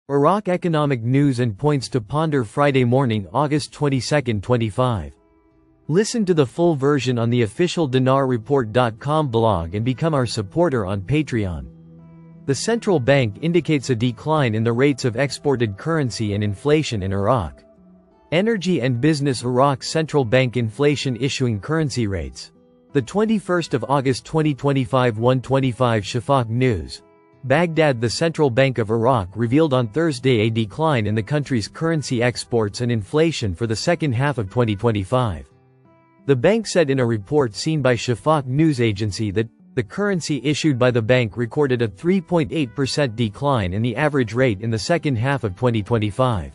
Iraq economic news and points to ponder Friday morning, August 22, 25. Listen to the full version on the official dinarreport.com blog and become our supporter on Patreon. The central bank indicates a decline in the rates of exported currency and inflation in Iraq. Energy and business. Iraq central bank inflation issuing currency rates. The 21st of August 2025, 1:25 Shafaq News. Baghdad. The Central Bank of Iraq revealed on Thursday a decline in the country's currency exports and inflation for the second half of 2025. The bank said in a report seen by Shafaq News Agency that the currency issued by the bank recorded a 3.8% decline in the average rate in the second half of 2025,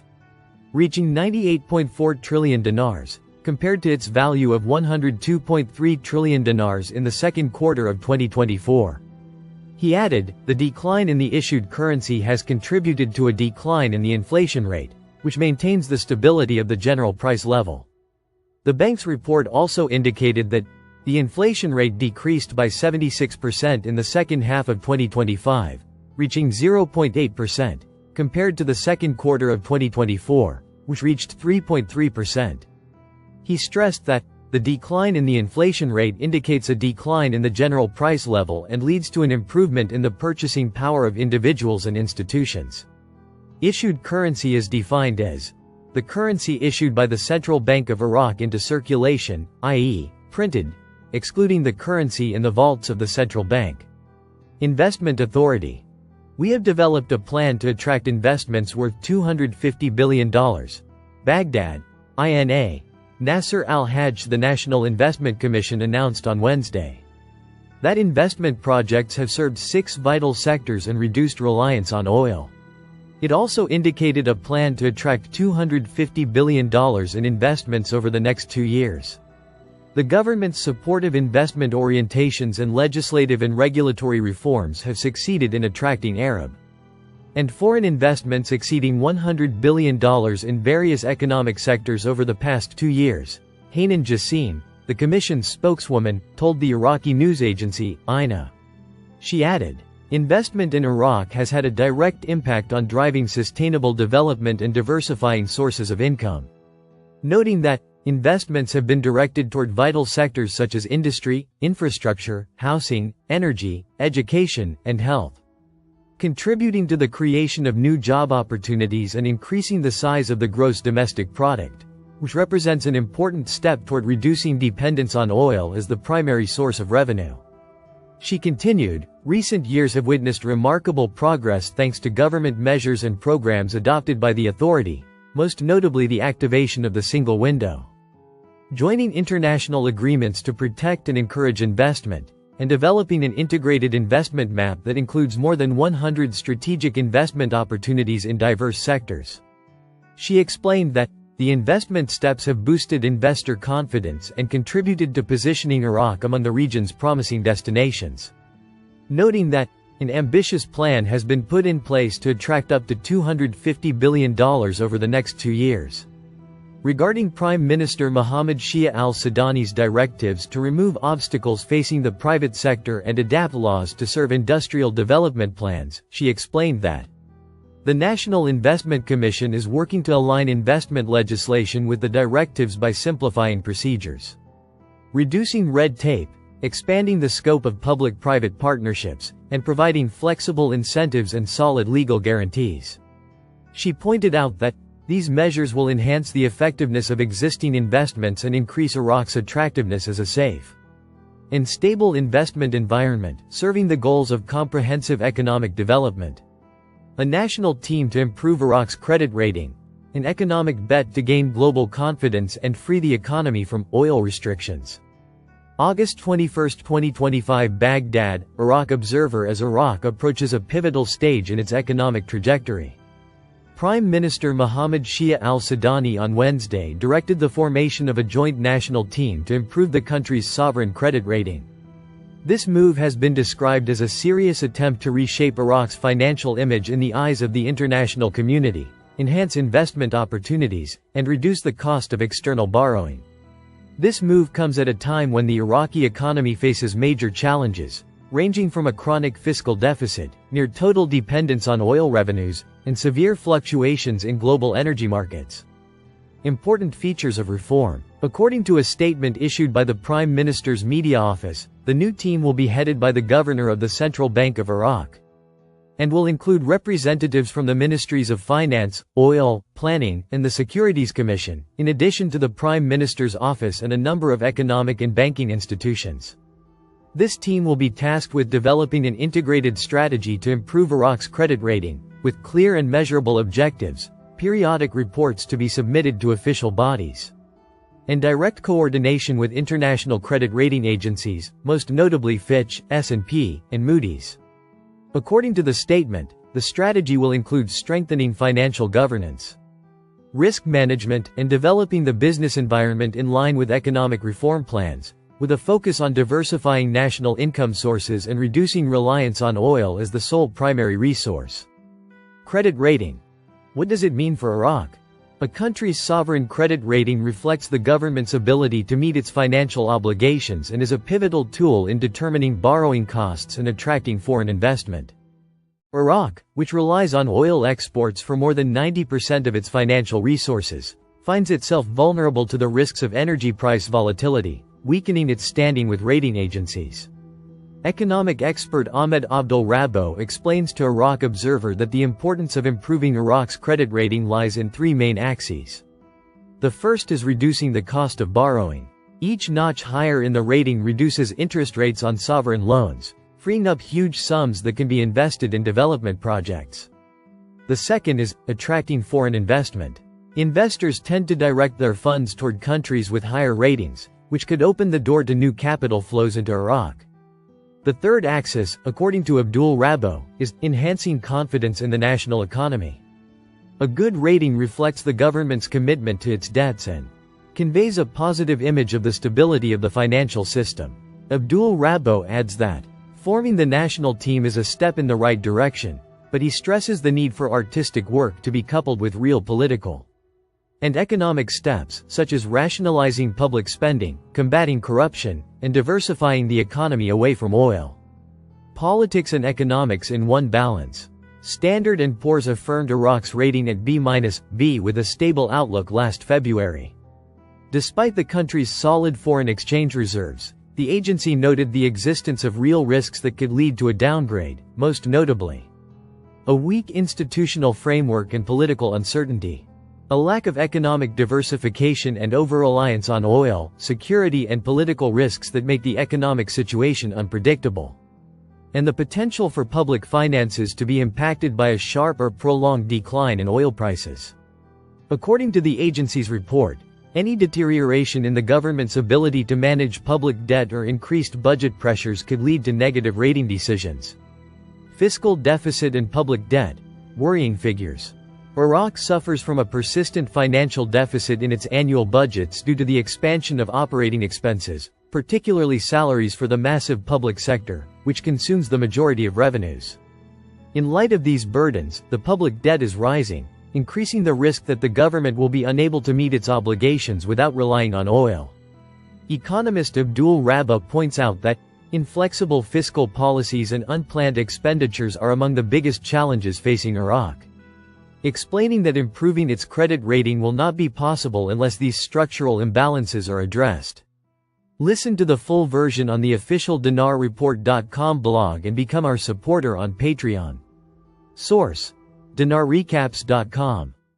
reaching 98.4 trillion dinars, compared to its value of 102.3 trillion dinars in the second quarter of 2024. He added, the decline in the issued currency has contributed to a decline in the inflation rate, which maintains the stability of the general price level. The bank's report also indicated that the inflation rate decreased by 76% in the second half of 2025, reaching 0.8%, compared to the second quarter of 2024, which reached 3.3%. He stressed that the decline in the inflation rate indicates a decline in the general price level and leads to an improvement in the purchasing power of individuals and institutions. Issued currency is defined as the currency issued by the Central Bank of Iraq into circulation, i.e., printed, excluding the currency in the vaults of the central bank. Investment authority. We have developed a plan to attract investments worth $250 billion. Baghdad, INA. Nasser al-Hajj. The National Investment Commission announced on Wednesday that investment projects have served 6 vital sectors and reduced reliance on oil. It also indicated a plan to attract $250 billion in investments over the next 2 years. The government's supportive investment orientations and legislative and regulatory reforms have succeeded in attracting Arab and foreign investments exceeding $100 billion in various economic sectors over the past 2 years, Hanan Jassim, the Commission's spokeswoman, told the Iraqi news agency, INA. She added, investment in Iraq has had a direct impact on driving sustainable development and diversifying sources of income, noting that investments have been directed toward vital sectors such as industry, infrastructure, housing, energy, education, and health, contributing to the creation of new job opportunities and increasing the size of the gross domestic product, which represents an important step toward reducing dependence on oil as the primary source of revenue. She continued, recent years have witnessed remarkable progress thanks to government measures and programs adopted by the authority, most notably the activation of the single window, joining international agreements to protect and encourage investment, and developing an integrated investment map that includes more than 100 strategic investment opportunities in diverse sectors. She explained that the investment steps have boosted investor confidence and contributed to positioning Iraq among the region's promising destinations, noting that an ambitious plan has been put in place to attract up to $250 billion over the next 2 years. Regarding Prime Minister Mohammed Shia al-Sudani's directives to remove obstacles facing the private sector and adapt laws to serve industrial development plans, she explained that the National Investment Commission is working to align investment legislation with the directives by simplifying procedures, reducing red tape, expanding the scope of public-private partnerships, and providing flexible incentives and solid legal guarantees. She pointed out that these measures will enhance the effectiveness of existing investments and increase Iraq's attractiveness as a safe and stable investment environment, serving the goals of comprehensive economic development. A national team to improve Iraq's credit rating, an economic bet to gain global confidence and free the economy from oil restrictions. August 21, 2025 Baghdad, Iraq Observer. As Iraq approaches a pivotal stage in its economic trajectory, Prime Minister Mohammed Shia al-Sudani on Wednesday directed the formation of a joint national team to improve the country's sovereign credit rating. This move has been described as a serious attempt to reshape Iraq's financial image in the eyes of the international community, enhance investment opportunities, and reduce the cost of external borrowing. This move comes at a time when the Iraqi economy faces major challenges, ranging from a chronic fiscal deficit, near total dependence on oil revenues, and severe fluctuations in global energy markets. Important features of reform. According to a statement issued by the Prime Minister's media office, the new team will be headed by the governor of the Central Bank of Iraq, and will include representatives from the Ministries of Finance, Oil, Planning, and the Securities Commission, in addition to the Prime Minister's office and a number of economic and banking institutions. This team will be tasked with developing an integrated strategy to improve Iraq's credit rating, with clear and measurable objectives, periodic reports to be submitted to official bodies, and direct coordination with international credit rating agencies, most notably Fitch, S&P, and Moody's. According to the statement, the strategy will include strengthening financial governance, risk management, and developing the business environment in line with economic reform plans, with a focus on diversifying national income sources and reducing reliance on oil as the sole primary resource. Credit rating. What does it mean for Iraq? A country's sovereign credit rating reflects the government's ability to meet its financial obligations and is a pivotal tool in determining borrowing costs and attracting foreign investment. Iraq, which relies on oil exports for more than 90% of its financial resources, finds itself vulnerable to the risks of energy price volatility, weakening its standing with rating agencies. Economic expert Ahmed Abdul Rabbo explains to Iraq Observer that the importance of improving Iraq's credit rating lies in three main axes. The first is reducing the cost of borrowing. Each notch higher in the rating reduces interest rates on sovereign loans, freeing up huge sums that can be invested in development projects. The second is attracting foreign investment. Investors tend to direct their funds toward countries with higher ratings, which could open the door to new capital flows into Iraq. The third axis, according to Abdul Rabbo, is enhancing confidence in the national economy. A good rating reflects the government's commitment to its debts and conveys a positive image of the stability of the financial system. Abdul Rabbo adds that forming the national team is a step in the right direction, but he stresses the need for artistic work to be coupled with real political and economic steps, such as rationalizing public spending, combating corruption, and diversifying the economy away from oil. Politics and economics in one balance. Standard & Poor's affirmed Iraq's rating at B- with a stable outlook last February. Despite the country's solid foreign exchange reserves, the agency noted the existence of real risks that could lead to a downgrade, most notably a weak institutional framework and political uncertainty, a lack of economic diversification and over-reliance on oil, security and political risks that make the economic situation unpredictable, and the potential for public finances to be impacted by a sharp or prolonged decline in oil prices. According to the agency's report, any deterioration in the government's ability to manage public debt or increased budget pressures could lead to negative rating decisions. Fiscal deficit and public debt. Worrying figures. Iraq suffers from a persistent financial deficit in its annual budgets due to the expansion of operating expenses, particularly salaries for the massive public sector, which consumes the majority of revenues. In light of these burdens, the public debt is rising, increasing the risk that the government will be unable to meet its obligations without relying on oil. Economist Abdul Rabbo points out that inflexible fiscal policies and unplanned expenditures are among the biggest challenges facing Iraq, explaining that improving its credit rating will not be possible unless these structural imbalances are addressed. Listen to the full version on the official dinarreport.com blog and become our supporter on Patreon. Source: dinarrecaps.com